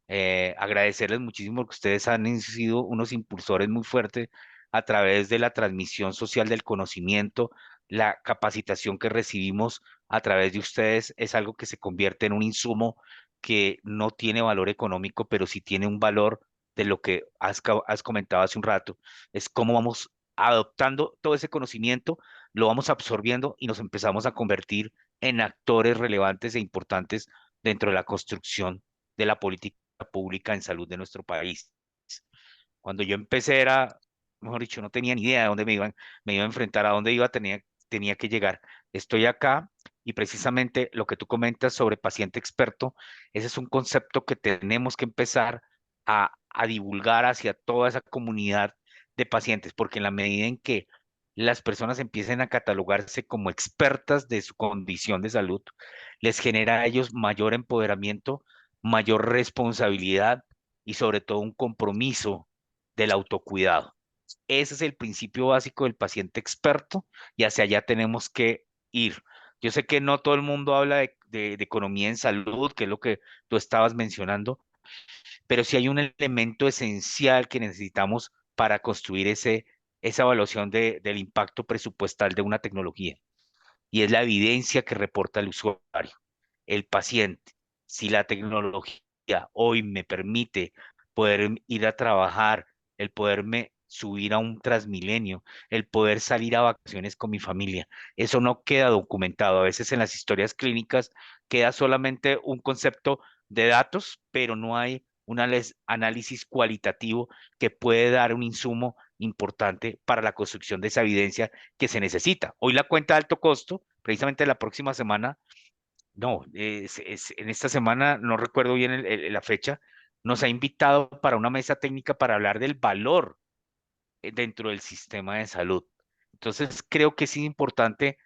Agradecerles muchísimo que ustedes han sido unos impulsores muy fuertes a través de la transmisión social del conocimiento, la capacitación que recibimos a través de ustedes es algo que se convierte en un insumo que no tiene valor económico, pero sí tiene un valor de lo que has comentado hace un rato, es cómo vamos adoptando todo ese conocimiento, lo vamos absorbiendo y nos empezamos a convertir en actores relevantes e importantes dentro de la construcción de la política pública en salud de nuestro país. Cuando yo empecé era, mejor dicho, no tenía ni idea de dónde me iba a enfrentar, a dónde tenía que llegar. Estoy acá y precisamente lo que tú comentas sobre paciente experto, ese es un concepto que tenemos que empezar a divulgar hacia toda esa comunidad de pacientes, porque en la medida en que las personas empiecen a catalogarse como expertas de su condición de salud, les genera a ellos mayor empoderamiento, mayor responsabilidad y sobre todo un compromiso del autocuidado. Ese es el principio básico del paciente experto y hacia allá tenemos que ir. Yo sé que no todo el mundo habla de economía en salud, que es lo que tú estabas mencionando, pero sí hay un elemento esencial que necesitamos para construir esa evaluación del impacto presupuestal de una tecnología y es la evidencia que reporta el usuario, el paciente. Si la tecnología hoy me permite poder ir a trabajar, el poderme subir a un Transmilenio, el poder salir a vacaciones con mi familia. Eso no queda documentado. A veces en las historias clínicas queda solamente un concepto de datos, pero no hay un análisis cualitativo que puede dar un insumo importante para la construcción de esa evidencia que se necesita. Hoy la cuenta de alto costo, precisamente la próxima semana, no, en esta semana, no recuerdo bien la fecha, nos ha invitado para una mesa técnica para hablar del valor dentro del sistema de salud. Entonces, creo que es importante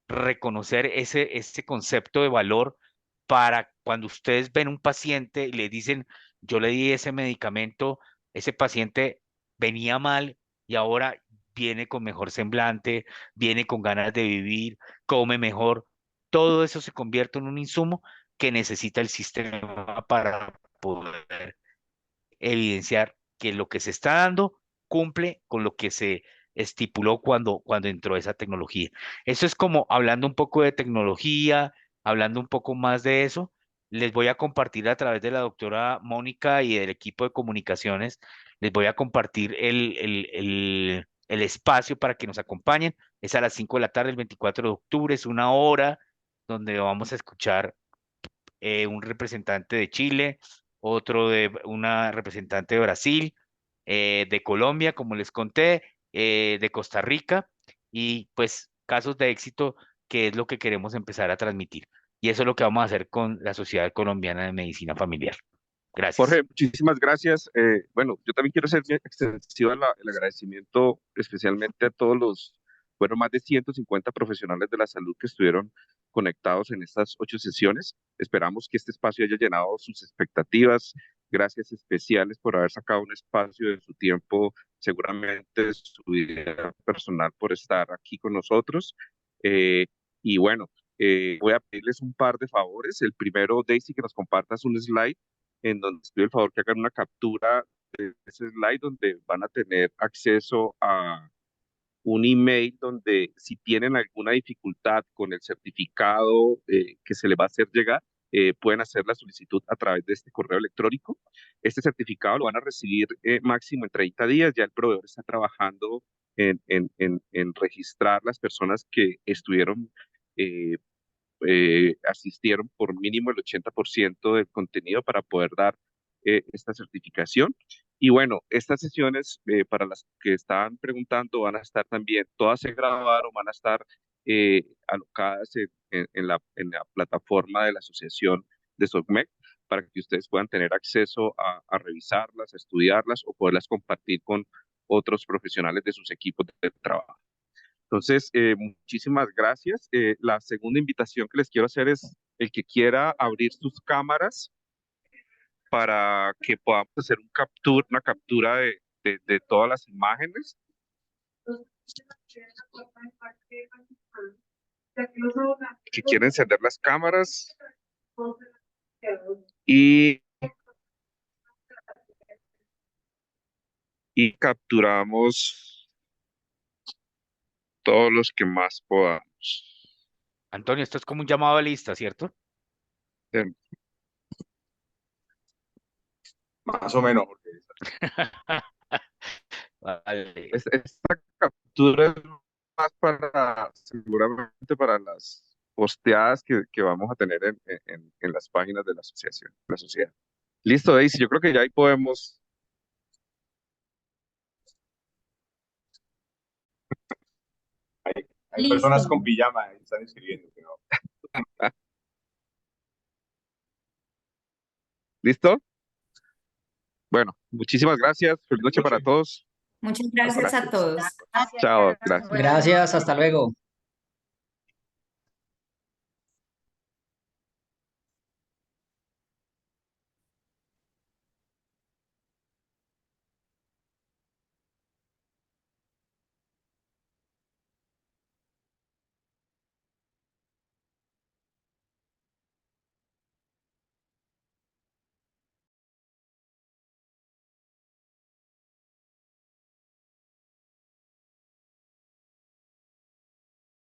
reconocer ese concepto de valor para cuando ustedes ven un paciente y le dicen, yo le di ese medicamento, ese paciente venía mal y ahora viene con mejor semblante, viene con ganas de vivir, come mejor. Todo eso se convierte en un insumo que necesita el sistema para poder evidenciar que lo que se está dando cumple con lo que se estipuló cuando entró esa tecnología. Eso es como hablando un poco de tecnología, hablando un poco más de eso. Les voy a compartir a través de la doctora Mónica y del equipo de comunicaciones, les voy a compartir el espacio para que nos acompañen. Es a las 5 de la tarde, el 24 de octubre, es una hora donde vamos a escuchar un representante de Chile, otro de una representante de Brasil, de Colombia, como les conté, de Costa Rica, y pues casos de éxito, que es lo que queremos empezar a transmitir. Y eso es lo que vamos a hacer con la Sociedad Colombiana de Medicina Familiar. Gracias. Jorge, muchísimas gracias. Bueno, yo también quiero hacer extensivo el agradecimiento especialmente a todos fueron más de 150 profesionales de la salud que estuvieron conectados en estas 8 sesiones. Esperamos que este espacio haya llenado sus expectativas. Gracias especiales por haber sacado un espacio de su tiempo, seguramente de su vida personal, por estar aquí con nosotros. Y bueno, voy a pedirles un par de favores. El primero, Daisy, que nos compartas un slide en donde les pido el favor que hagan una captura de ese slide donde van a tener acceso a un email donde si tienen alguna dificultad con el certificado que se les va a hacer llegar, pueden hacer la solicitud a través de este correo electrónico. Este certificado lo van a recibir máximo en 30 días. Ya el proveedor está trabajando en registrar las personas que estuvieron asistieron por mínimo el 80% del contenido para poder dar esta certificación. Y bueno, estas sesiones, para las que estaban preguntando, van a estar también, todas se grabaron, van a estar alocadas en la plataforma de la Asociación de SOCMEC para que ustedes puedan tener acceso a revisarlas, a estudiarlas o poderlas compartir con otros profesionales de sus equipos de trabajo. Entonces, muchísimas gracias. La segunda invitación que les quiero hacer es el que quiera abrir sus cámaras para que podamos hacer una captura de todas las imágenes. Que quieren encender las cámaras y capturamos todos los que más podamos. Antonio, esto es como un llamado a lista, ¿cierto? Más o menos, porque Vale. Esta captura es más seguramente para las posteadas que vamos a tener en las páginas de la asociación, la sociedad. Listo, Daisy, yo creo que ya ahí podemos. hay personas con pijama y están escribiendo. Que no. ¿Listo? Bueno, muchísimas gracias. Feliz noche para todos. Muchas gracias a todos. Chao, gracias. Gracias, hasta luego.